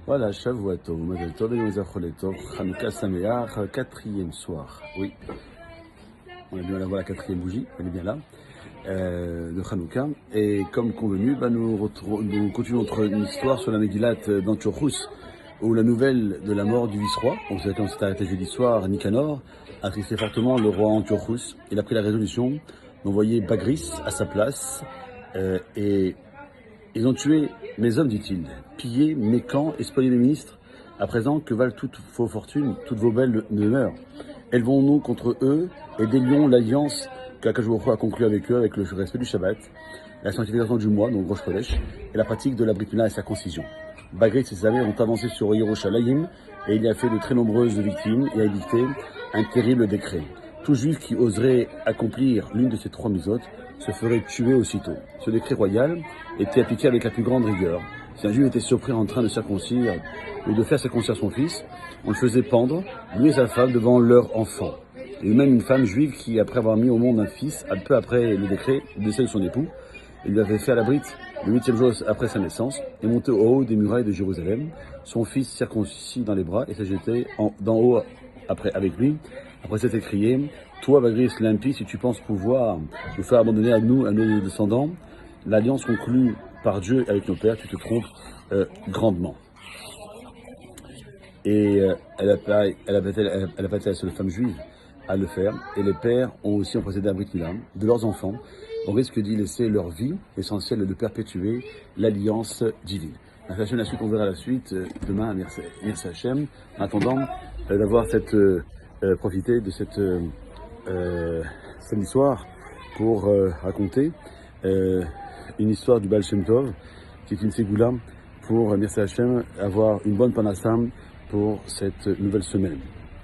Voilà, Shavuot Tov, Mazel Tov, et Mazel Tov, Hanouka Sameach, quatrième soir. Oui, on a bien la voir la quatrième bougie, elle est bien là, de Hanouka. Et comme convenu, nous continuons notre histoire sur la Megillat d'Antiochus, où la nouvelle de la mort du vice-roi, on sait quand s'est arrêté jeudi soir, Nicanor, a attristé fortement le roi Antiochus. Il a pris la résolution d'envoyer Bagris à sa place, et ils ont tué mes hommes, dit-il, pillé mes camps et spolié mes ministres. À présent, que valent toutes vos fortunes, toutes vos belles demeures? Élevons-nous contre eux et délions l'alliance qu'Akadosh Baruch Hu a conclue avec eux, avec le respect du Shabbat, la sanctification du mois, donc Rosh Chodesh, et la pratique de la Brit Mila et sa concision. Bagris et ses alliés ont avancé sur Yerushalayim et il y a fait de très nombreuses victimes et a édicté un terrible décret. Tout juif qui oserait accomplir l'une de ces trois misotes se ferait tuer aussitôt. Ce décret royal était appliqué avec la plus grande rigueur. Si un juif était surpris en train de circoncire ou de faire circoncire son fils, on le faisait pendre, lui et sa femme, devant leur enfant. Et même une femme juive qui, après avoir mis au monde un fils, peu après le décret, le décès de son époux, il lui avait fait à la brite le 8e jour après sa naissance, et monté au haut des murailles de Jérusalem, son fils circoncis dans les bras, et s'est jeté d'en haut avec lui. Après s'être écrié, toi, Bagris Limpi, si tu penses pouvoir nous faire abandonner à nous, à nos descendants, l'alliance conclue par Dieu avec nos pères, tu te trompes grandement. Et elle n'a pas été la seule femme juive à le faire. Et les pères ont aussi procédé à Brit Mila de leurs enfants, au risque d'y laisser leur vie essentielle de perpétuer l'alliance divine. La suite, on verra la suite demain. Merci Hachem. En attendant d'avoir profité de cette histoire pour raconter une histoire du Baal Shem Tov, qui est une ségoula pour, merci Hachem, avoir une bonne panassam pour cette nouvelle semaine.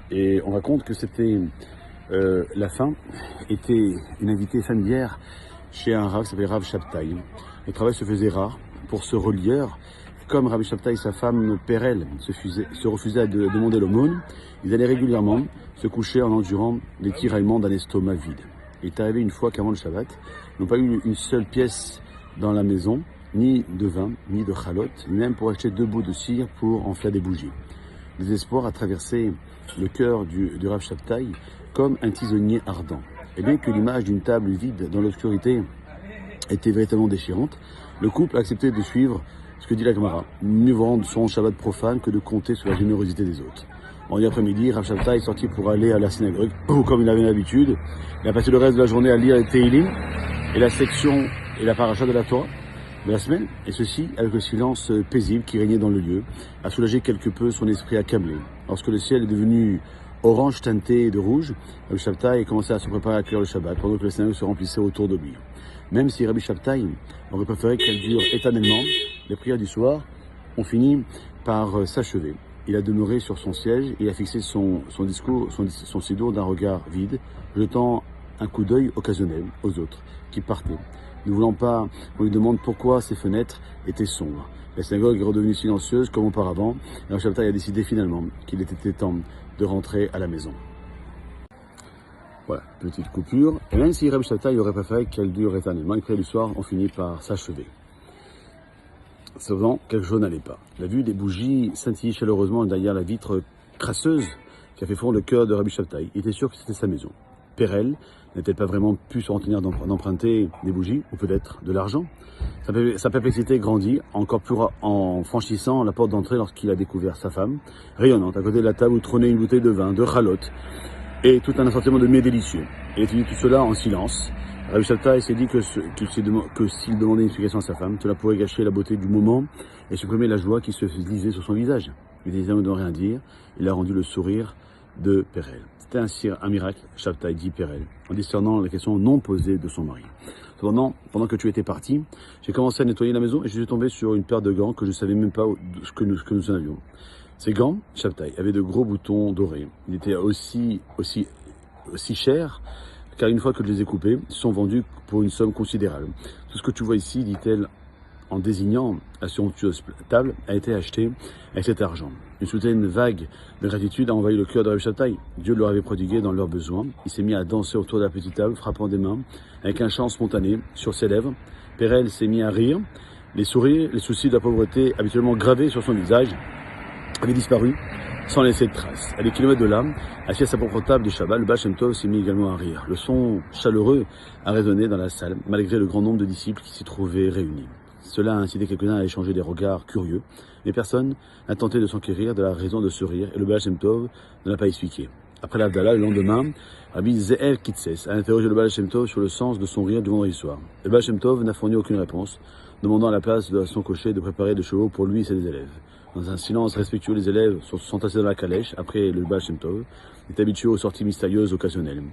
Et on raconte que c'était la fin était une invitée familière chez un rav qui s'appelait Rav Shabtai. Le travail se faisait rare pour ce relieur. Comme Rabbi Shabtai et sa femme Perel se refusaient à demander l'aumône, ils allaient régulièrement se coucher en endurant les tiraillements d'un estomac vide. Il est arrivé une fois qu'avant le Shabbat, ils n'ont pas eu une seule pièce dans la maison, ni de vin, ni de chalot, ni même pour acheter 2 bouts de cire pour enfler des bougies. Le désespoir a traversé le cœur du Rav Shabtai comme un tisonnier ardent. Et bien que l'image d'une table vide dans l'obscurité était véritablement déchirante, le couple a accepté de suivre ce que dit la Gemara. Mieux vaut rendre son Shabbat profane que de compter sur la générosité des autres. En après-midi, Rav Shabtai est sorti pour aller à la synagogue, comme il avait l'habitude. Il a passé le reste de la journée à lire les Teilim et la section et la paracha de la Torah de la semaine, et ceci avec le silence paisible qui régnait dans le lieu, a soulagé quelque peu son esprit accablé. Lorsque le ciel est devenu orange teinté de rouge, Rabbi Shabtai commençait à se préparer à accueillir le Shabbat, pendant que le synagogue se remplissait autour de lui. Même si Rabbi Shabtai aurait préféré qu'elle dure éternellement, les prières du soir ont fini par s'achever. Il a demeuré sur son siège et a fixé son sidour d'un regard vide, jetant un coup d'œil occasionnel aux autres qui partaient. Ne voulant pas qu'on lui demande pourquoi ces fenêtres étaient sombres. La synagogue est redevenue silencieuse comme auparavant, et Rabbi Shabtai a décidé finalement qu'il était temps de rentrer à la maison. Voilà, petite coupure. Et même si Rabbi Shabtai aurait préféré qu'elle dure éternellement, les prières du soir ont fini par s'achever. Cependant, quelque chose n'allait pas. La vue des bougies scintillait chaleureusement derrière la vitre crasseuse qui a fait fondre le cœur de Rabbi Shabtai. Il était sûr que c'était sa maison. Perel n'a-t-elle pas vraiment pu se retenir d'emprunter des bougies, ou peut-être de l'argent? Sa perplexité grandit encore plus en franchissant la porte d'entrée lorsqu'il a découvert sa femme, rayonnante, à côté de la table où trônait une bouteille de vin, de chalot, et tout un assortiment de mets délicieux. Il a tenu tout cela en silence. Rabbi Shabtai s'est dit que s'il demandait une explication à sa femme, cela pourrait gâcher la beauté du moment et supprimer la joie qui se lisait sur son visage. Il désirait de ne rien dire. Il a rendu le sourire de Perel. C'était ainsi un miracle, Shabtai dit Perel, en discernant les questions non posées de son mari. Cependant, pendant que tu étais parti, j'ai commencé à nettoyer la maison et je suis tombé sur une paire de gants que je ne savais même pas que nous en avions. Ces gants, Shabtai, avaient de gros boutons dorés. Ils étaient aussi chers, car une fois que je les ai coupés, ils sont vendus pour une somme considérable. Tout ce que tu vois ici, dit-elle, en désignant la somptueuse table, a été acheté avec cet argent. Une soudaine vague de gratitude a envahi le cœur de Rabbi Shabtai. Dieu leur avait prodigué dans leurs besoins. Il s'est mis à danser autour de la petite table, frappant des mains, avec un chant spontané sur ses lèvres. Perel s'est mis à rire, les soucis de la pauvreté habituellement gravés sur son visage avait disparu sans laisser de traces. À des kilomètres de là, assis à sa propre table de Shabbat, le Baal Shem Tov s'est mis également à rire. Le son chaleureux a résonné dans la salle, malgré le grand nombre de disciples qui s'y trouvaient réunis. Cela a incité quelques-uns à échanger des regards curieux, mais personne n'a tenté de s'enquérir de la raison de ce rire, et le Baal Shem Tov ne l'a pas expliqué. Après l'Avdallah, le lendemain, Rabbi Ze'el Kitzes a interrogé le Baal Shem Tov sur le sens de son rire du vendredi soir. Le Baal Shem Tov n'a fourni aucune réponse, demandant à la place de son cocher de préparer des chevaux pour lui et ses élèves. Dans un silence respectueux, les élèves sont assis dans la calèche après le Baal Shem Tov, est habitué aux sorties mystérieuses occasionnelles.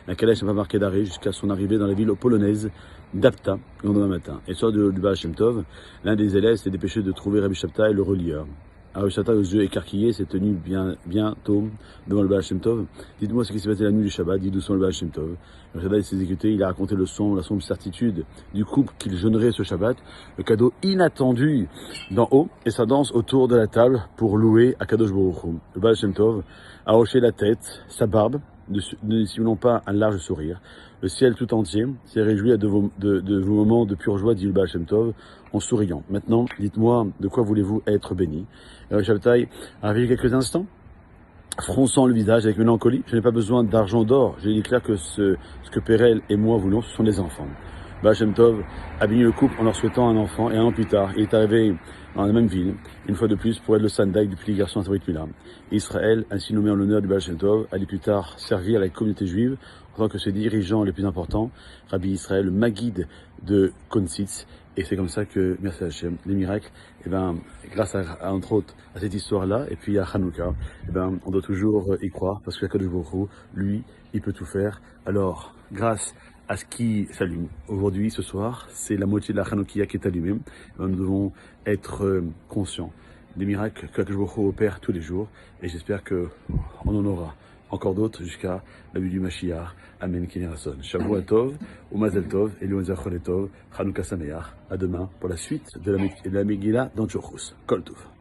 La calèche n'a pas marqué d'arrêt jusqu'à son arrivée dans la ville polonaise d'Apta le lendemain matin. Et soit du Baal Shem Tov, l'un des élèves s'est dépêché de trouver Rabbi Shabtai, le relieur. Rabbi Shabtai, aux yeux écarquillés, s'est tenu bientôt devant le Baal Shem Tov. Dites-moi ce qui s'est passé la nuit du Shabbat, dit doucement le Baal Shem Tov. Le Shabbat s'est exécuté, il a raconté la sombre certitude du couple qu'il jeûnerait ce Shabbat, le cadeau inattendu d'en haut et sa danse autour de la table pour louer Akadosh Baruch Hu. Le Baal Shem Tov a hoché la tête, sa barbe, ne dissimulant pas un large sourire. Le ciel tout entier s'est réjoui de vos moments de pure joie, dit le Baal Shem Tov, en souriant. Maintenant, dites-moi, de quoi voulez-vous être béni? Rabbi Shabtai a réfléchi quelques instants, fronçant le visage avec mélancolie. Je n'ai pas besoin d'argent d'or. Je lui ai dit clair que ce que Pérel et moi voulons, ce sont des enfants. Baal Shem Tov a béni le couple en leur souhaitant un enfant, et un an plus tard, il est arrivé dans la même ville, une fois de plus, pour être le sandak du petit garçon à Tabrit Mila. Israël, ainsi nommé en l'honneur du Baal Shem Tov, allait plus tard servir à la communauté juive en tant que ses dirigeants les plus importants, Rabbi Israël, le Maguide de Konzitz. Et c'est comme ça que, merci Hachem, les miracles, grâce à, entre autres, à cette histoire-là, et puis à Hanouka, on doit toujours y croire, parce que Akadosh Baruch Hu, lui, il peut tout faire. Alors, grâce à ce qui s'allume aujourd'hui, ce soir, c'est la moitié de la Hanoukia qui est allumée. Nous devons être conscients des miracles que Akadosh Baruch Hu opère tous les jours, et j'espère qu'on en aura encore d'autres jusqu'à la vue du Mashiach. Amen. Kinerason. Shavua Tov, ou Mazel Tov, et Tov, Chanukah Sameach. À demain pour la suite de la Megillah d'Antiochus. Kol Tov.